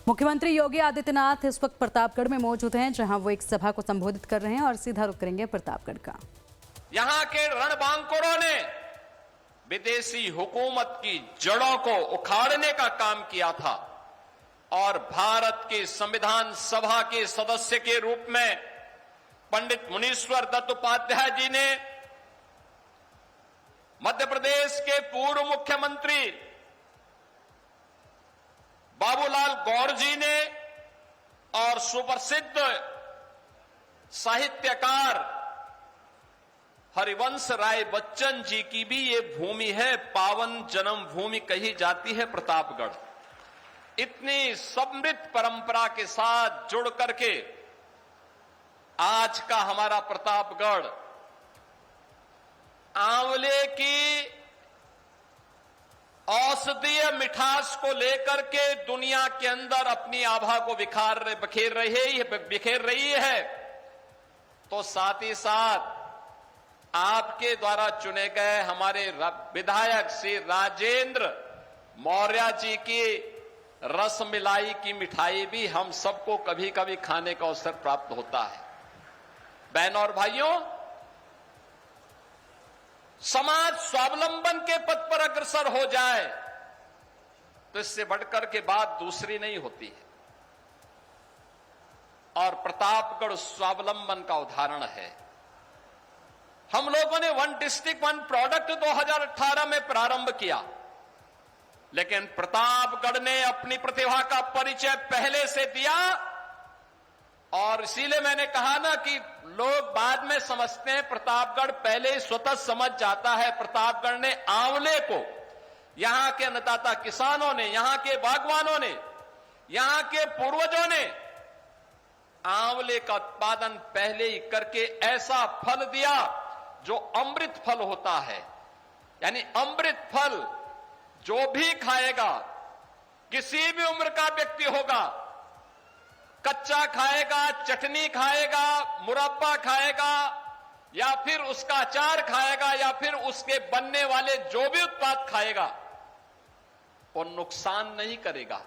मुख्यमंत्री योगी आदित्यनाथ इस वक्त प्रतापगढ़ में मौजूद हैं, जहां वो एक सभा को संबोधित कर रहे हैं और सीधा रुख करेंगे प्रतापगढ़ का। यहां के रणबांकुरों ने विदेशी हुकूमत की जड़ों को उखाड़ने का काम किया था और भारत की संविधान सभा के सदस्य के रूप में पंडित मुनीश्वर दत्त उपाध्याय जी ने, मध्य प्रदेश के पूर्व मुख्यमंत्री बाबूलाल गौर जी ने और सुप्रसिद्ध साहित्यकार हरिवंश राय बच्चन जी की भी ये भूमि है, पावन जन्म भूमि कही जाती है प्रतापगढ़। इतनी समृद्ध परंपरा के साथ जुड़ करके आज का हमारा प्रतापगढ़ आंवले की औषधीय मिठास को लेकर के दुनिया के अंदर अपनी आभा को बिखेर रही है, तो साथ ही साथ आपके द्वारा चुने गए हमारे विधायक श्री राजेंद्र मौर्य जी की रसमलाई की मिठाई भी हम सबको कभी कभी खाने का अवसर प्राप्त होता है। बहनों और भाइयों, समाज स्वावलंबन के पथ पर अग्रसर हो जाए तो इससे बढ़कर के बात दूसरी नहीं होती है, और प्रतापगढ़ स्वावलंबन का उदाहरण है। हम लोगों ने वन डिस्ट्रिक्ट वन प्रोडक्ट 2018 में प्रारंभ किया, लेकिन प्रतापगढ़ ने अपनी प्रतिभा का परिचय पहले से दिया, और इसीलिए मैंने कहा ना कि लोग बाद में समझते हैं, प्रतापगढ़ पहले ही स्वतः समझ जाता है। प्रतापगढ़ ने आंवले को, यहां के अन्नदाता किसानों ने, यहां के बागवानों ने, यहां के पूर्वजों ने आंवले का उत्पादन पहले ही करके ऐसा फल दिया जो अमृत फल होता है। यानी अमृत फल जो भी खाएगा, किसी भी उम्र का व्यक्ति होगा, कच्चा खाएगा, चटनी खाएगा, मुरब्बा खाएगा, या फिर उसका अचार खाएगा, या फिर उसके बनने वाले जो भी उत्पाद खाएगा, वो नुकसान नहीं करेगा।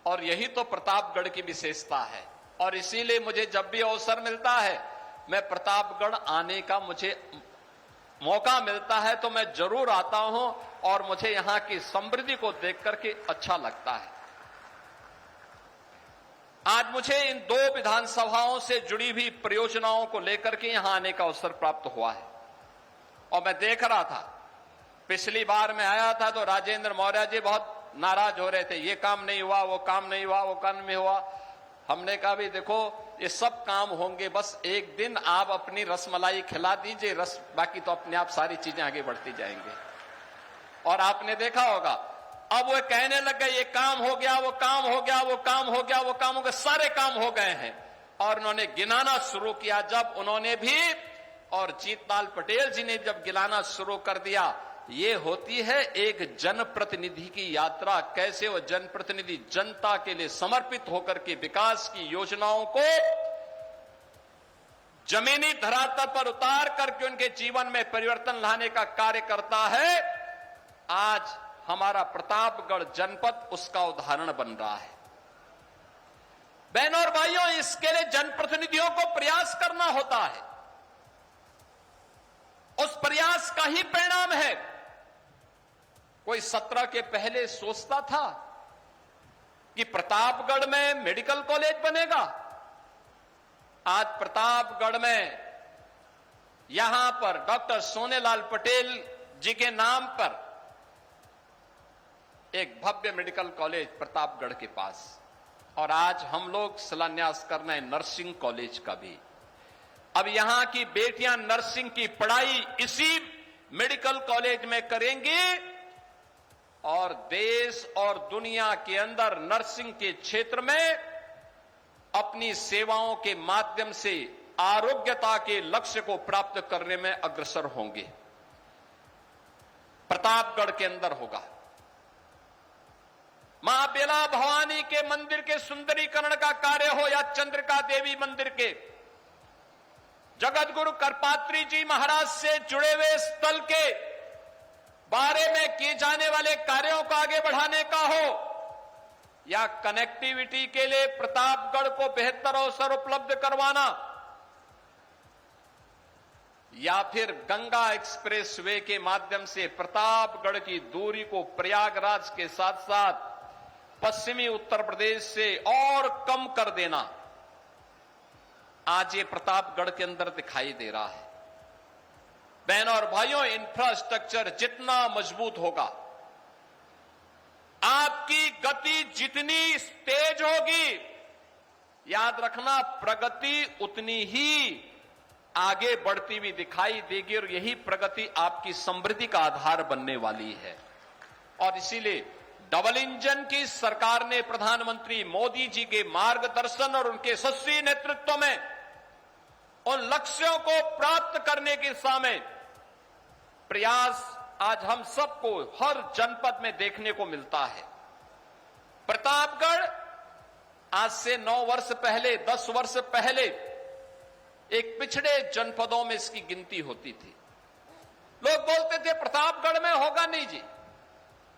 और यही तो प्रतापगढ़ की विशेषता है। और इसीलिए मुझे जब भी अवसर मिलता है, मैं प्रतापगढ़ आने का मुझे मौका मिलता है तो मैं जरूर आता हूं, और मुझे यहां की समृद्धि को देख करके अच्छा लगता है। आज मुझे इन दो विधानसभाओं से जुड़ी हुई परियोजनाओं को लेकर के यहां आने का अवसर प्राप्त हुआ है। और मैं देख रहा था, पिछली बार मैं आया था तो राजेंद्र मौर्य जी बहुत नाराज हो रहे थे, ये काम नहीं हुआ, वो काम नहीं हुआ, वो काम नहीं हुआ। हमने कहा भी देखो, ये सब काम होंगे, बस एक दिन आप अपनी रसमलाई खिला दीजिए, बाकी तो अपने आप सारी चीजें आगे बढ़ती जाएंगे। और आपने देखा होगा, अब वो कहने लग गए ये काम हो गया, वो काम हो गया, वो काम हो गया, वो काम हो गया, सारे काम हो गए हैं। और उन्होंने गिनाना शुरू किया। जब उन्होंने भी और जीतलाल पटेल जी ने जब गिनाना शुरू कर दिया, ये होती है एक जनप्रतिनिधि की यात्रा। कैसे वो जनप्रतिनिधि जनता के लिए समर्पित होकर के विकास की योजनाओं को जमीनी धरातल पर उतार करके उनके जीवन में परिवर्तन लाने का कार्य करता है। आज हमारा प्रतापगढ़ जनपद उसका उदाहरण बन रहा है। बहनों और भाइयों, इसके लिए जनप्रतिनिधियों को प्रयास करना होता है। उस प्रयास का ही परिणाम है। कोई 17 के पहले सोचता था कि प्रतापगढ़ में मेडिकल कॉलेज बनेगा। आज प्रतापगढ़ में यहां पर डॉक्टर सोनेलाल पटेल जी के नाम पर एक भव्य मेडिकल कॉलेज प्रतापगढ़ के पास, और आज हम लोग शिलान्यास कर रहे हैं नर्सिंग कॉलेज का भी। अब यहां की बेटियां नर्सिंग की पढ़ाई इसी मेडिकल कॉलेज में करेंगी, और देश और दुनिया के अंदर नर्सिंग के क्षेत्र में अपनी सेवाओं के माध्यम से आरोग्यता के लक्ष्य को प्राप्त करने में अग्रसर होंगे। प्रतापगढ़ के अंदर होगा। मां बेला भवानी के मंदिर के सुंदरीकरण का कार्य हो, या चंद्रिका देवी मंदिर के, जगत गुरु करपात्री जी महाराज से जुड़े हुए स्थल के बारे में किए जाने वाले कार्यों को आगे बढ़ाने का हो, या कनेक्टिविटी के लिए प्रतापगढ़ को बेहतर अवसर उपलब्ध करवाना, या फिर गंगा एक्सप्रेसवे के माध्यम से प्रतापगढ़ की दूरी को प्रयागराज के साथ साथ पश्चिमी उत्तर प्रदेश से और कम कर देना, आज ये प्रतापगढ़ के अंदर दिखाई दे रहा है। बहनों और भाइयों, इंफ्रास्ट्रक्चर जितना मजबूत होगा, आपकी गति जितनी तेज होगी, याद रखना प्रगति उतनी ही आगे बढ़ती हुई दिखाई देगी और यही प्रगति आपकी समृद्धि का आधार बनने वाली है। और इसीलिए डबल इंजन की सरकार ने प्रधानमंत्री मोदी जी के मार्गदर्शन और उनके यशस्वी नेतृत्व में उन लक्ष्यों को प्राप्त करने की दिशा में प्रयास आज हम सबको हर जनपद में देखने को मिलता है। प्रतापगढ़ आज से 9 वर्ष पहले, 10 वर्ष पहले एक पिछड़े जनपदों में इसकी गिनती होती थी। लोग बोलते थे प्रतापगढ़ में होगा नहीं जी,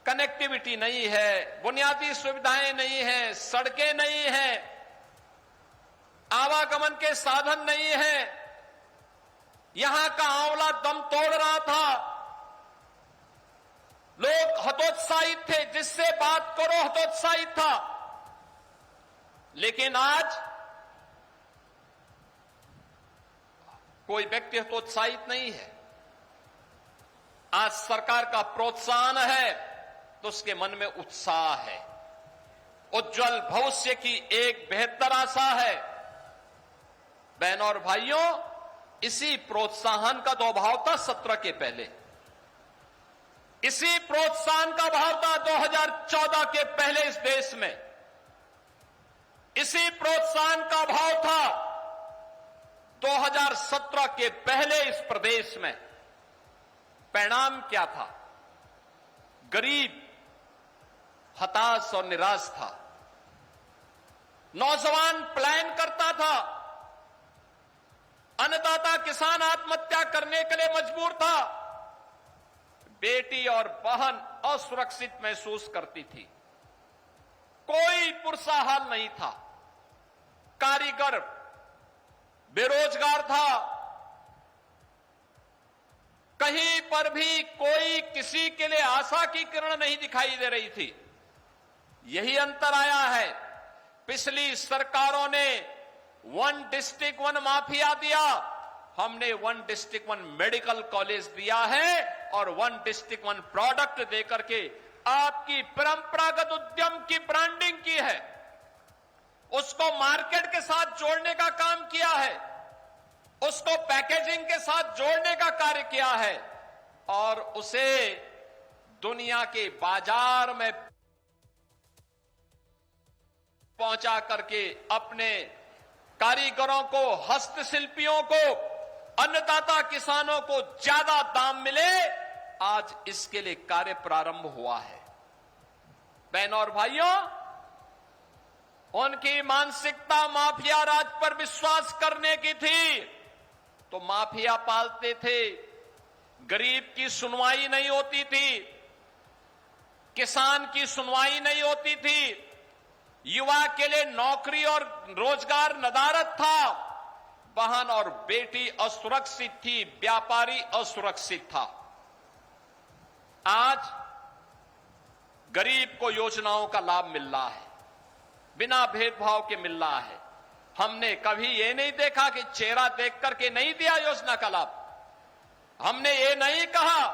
कनेक्टिविटी नहीं है, बुनियादी सुविधाएं नहीं है, सड़कें नहीं है, आवागमन के साधन नहीं है। यहां का आंवला दम तोड़ रहा था, लोग हतोत्साहित थे, जिससे बात करो हतोत्साहित था। लेकिन आज कोई व्यक्ति हतोत्साहित नहीं है। आज सरकार का प्रोत्साहन है तो उसके मन में उत्साह है, उज्जवल भविष्य की एक बेहतर आशा है। बहनों और भाइयों, इसी प्रोत्साहन का तो भाव था 17 के पहले, इसी प्रोत्साहन का भाव था 2014 के पहले इस देश में, इसी प्रोत्साहन का भाव था 2017 के पहले इस प्रदेश में। परिणाम क्या था? गरीब हताश और निराश था, नौजवान पलायन करता था, अन्नदाता किसान आत्महत्या करने के लिए मजबूर था, बेटी और बहन असुरक्षित महसूस करती थी, कोई पुरसा हाल नहीं था, कारीगर बेरोजगार था, कहीं पर भी कोई किसी के लिए आशा की किरण नहीं दिखाई दे रही थी। यही अंतर आया है। पिछली सरकारों ने 1 डिस्ट्रिक्ट 1 माफिया दिया, हमने 1 डिस्ट्रिक्ट 1 मेडिकल कॉलेज दिया है और 1 डिस्ट्रिक्ट 1 प्रोडक्ट देकर के आपकी परंपरागत उद्यम की ब्रांडिंग की है, उसको मार्केट के साथ जोड़ने का काम किया है, उसको पैकेजिंग के साथ जोड़ने का कार्य किया है और उसे दुनिया के बाजार में पहुंचा करके अपने कारीगरों को, हस्तशिल्पियों को, अन्नदाता किसानों को ज्यादा दाम मिले, आज इसके लिए कार्य प्रारंभ हुआ है। बहनों और भाइयों, उनकी मानसिकता माफिया राज पर विश्वास करने की थी तो माफिया पालते थे, गरीब की सुनवाई नहीं होती थी, किसान की सुनवाई नहीं होती थी, युवा के लिए नौकरी और रोजगार नदारद था, बहन और बेटी असुरक्षित थी, व्यापारी असुरक्षित था। आज गरीब को योजनाओं का लाभ मिल रहा है, बिना भेदभाव के मिल रहा है। हमने कभी ये नहीं देखा कि चेहरा देख करके नहीं दिया योजना का लाभ। हमने ये नहीं कहा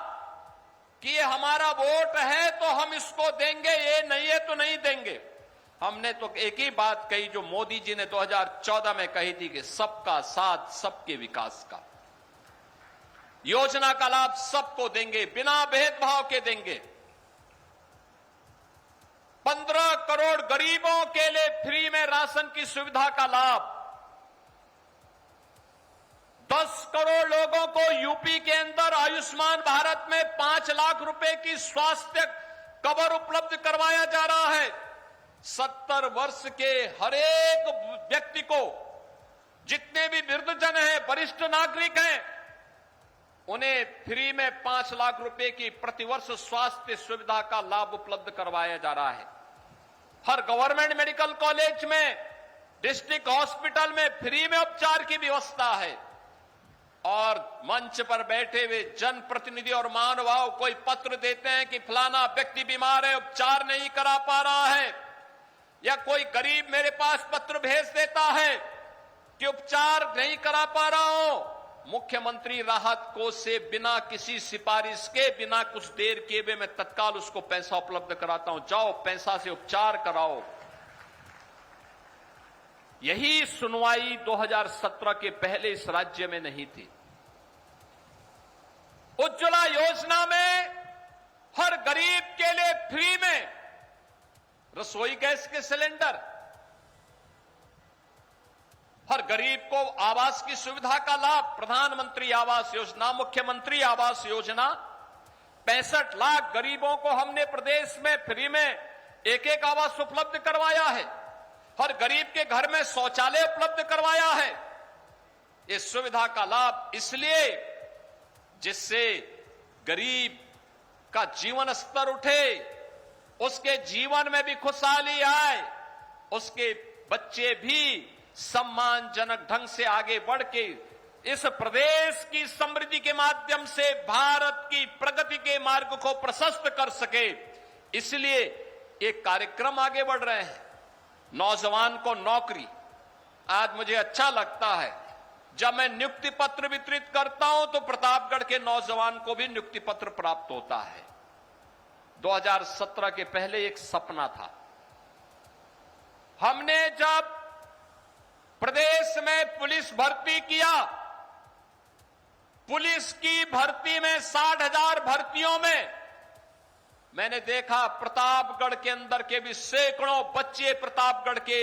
कि ये हमारा वोट है तो हम इसको देंगे, ये नहीं है तो नहीं देंगे। हमने तो एक ही बात कही जो मोदी जी ने 2014 में कही थी कि सबका साथ सबके विकास का, योजना का लाभ सबको देंगे, बिना भेदभाव के देंगे। 15 करोड़ गरीबों के लिए फ्री में राशन की सुविधा का लाभ, 10 करोड़ लोगों को यूपी के अंदर आयुष्मान भारत में 5 लाख रुपए की स्वास्थ्य कवर उपलब्ध करवाया जा रहा है। 70 वर्ष के हर एक व्यक्ति को, जितने भी वृद्धजन हैं, वरिष्ठ नागरिक हैं, उन्हें फ्री में 5 लाख रुपए की प्रतिवर्ष स्वास्थ्य सुविधा का लाभ उपलब्ध करवाया जा रहा है। हर गवर्नमेंट मेडिकल कॉलेज में, डिस्ट्रिक्ट हॉस्पिटल में फ्री में उपचार की व्यवस्था है। और मंच पर बैठे हुए जनप्रतिनिधि और महानुभाव कोई पत्र देते हैं कि फलाना व्यक्ति बीमार है, उपचार नहीं करा पा रहा है, या कोई गरीब मेरे पास पत्र भेज देता है कि उपचार नहीं करा पा रहा हूं, मुख्यमंत्री राहत कोष से बिना किसी सिफारिश के, बिना कुछ देर किए हुए मैं तत्काल उसको पैसा उपलब्ध कराता हूं। जाओ पैसा से उपचार कराओ। यही सुनवाई 2017 के पहले इस राज्य में नहीं थी। उज्ज्वला योजना में हर गरीब के लिए फ्री में रसोई गैस के सिलेंडर, हर गरीब को आवास की सुविधा का लाभ, प्रधानमंत्री आवास योजना, मुख्यमंत्री आवास योजना, 65 लाख गरीबों को हमने प्रदेश में फ्री में एक आवास उपलब्ध करवाया है। हर गरीब के घर में शौचालय उपलब्ध करवाया है। इस सुविधा का लाभ इसलिए जिससे गरीब का जीवन स्तर उठे, उसके जीवन में भी खुशहाली आए, उसके बच्चे भी सम्मानजनक ढंग से आगे बढ़ के इस प्रदेश की समृद्धि के माध्यम से भारत की प्रगति के मार्ग को प्रशस्त कर सके। इसलिए एक कार्यक्रम आगे बढ़ रहे हैं, नौजवान को नौकरी। आज मुझे अच्छा लगता है जब मैं नियुक्ति पत्र वितरित करता हूं तो प्रतापगढ़ के नौजवान को भी नियुक्ति पत्र प्राप्त होता है। 2017 के पहले एक सपना था। हमने जब प्रदेश में पुलिस भर्ती किया, पुलिस की भर्ती में 60,000 भर्तियों में मैंने देखा प्रतापगढ़ के अंदर के भी सैकड़ों बच्चे प्रतापगढ़ के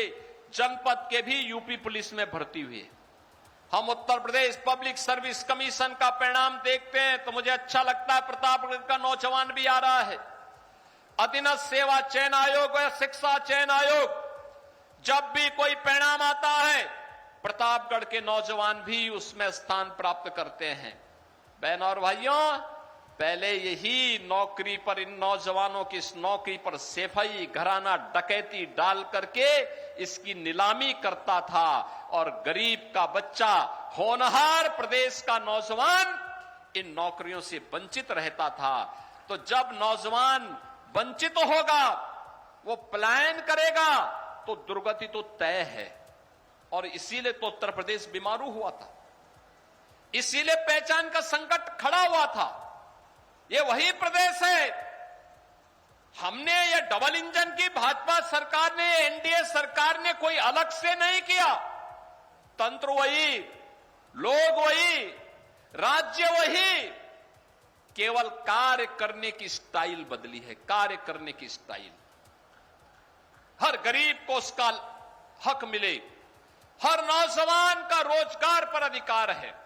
जनपद के भी यूपी पुलिस में भर्ती हुए। हम Uttar Pradesh public service commission का परिणाम देखते हैं तो मुझे अच्छा लगता है, प्रतापगढ़ का नौजवान भी आ रहा है। अधीनस्थ सेवा चयन आयोग या शिक्षा चयन आयोग, जब भी कोई परिणाम आता है प्रतापगढ़ के नौजवान भी उसमें स्थान प्राप्त करते हैं। बहनों और भाइयों, पहले यही नौकरी पर, इन नौजवानों की इस नौकरी पर सेफई, घराना डकैती डाल करके इसकी नीलामी करता था और गरीब का बच्चा, होनहार प्रदेश का नौजवान इन नौकरियों से वंचित रहता था। तो जब नौजवान वंचित होगा, वो पलायन करेगा तो दुर्गति तो तय है। और इसीलिए तो उत्तर प्रदेश बीमारू हुआ था, इसीलिए पहचान का संकट खड़ा हुआ था। ये वही प्रदेश है। हमने ये डबल इंजन की भाजपा सरकार ने, एनडीए सरकार ने कोई अलग से नहीं किया। तंत्र वही, लोग वही, राज्य वही, केवल कार्य करने की स्टाइल बदली है, कार्य करने की स्टाइल। हर गरीब को उसका हक मिले, हर नौजवान का रोजगार पर अधिकार है,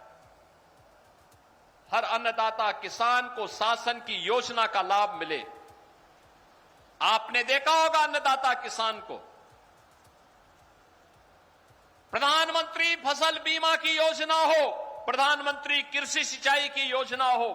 हर अन्नदाता किसान को शासन की योजना का लाभ मिले। आपने देखा होगा अन्नदाता किसान को प्रधानमंत्री फसल बीमा की योजना हो, प्रधानमंत्री कृषि सिंचाई की योजना हो,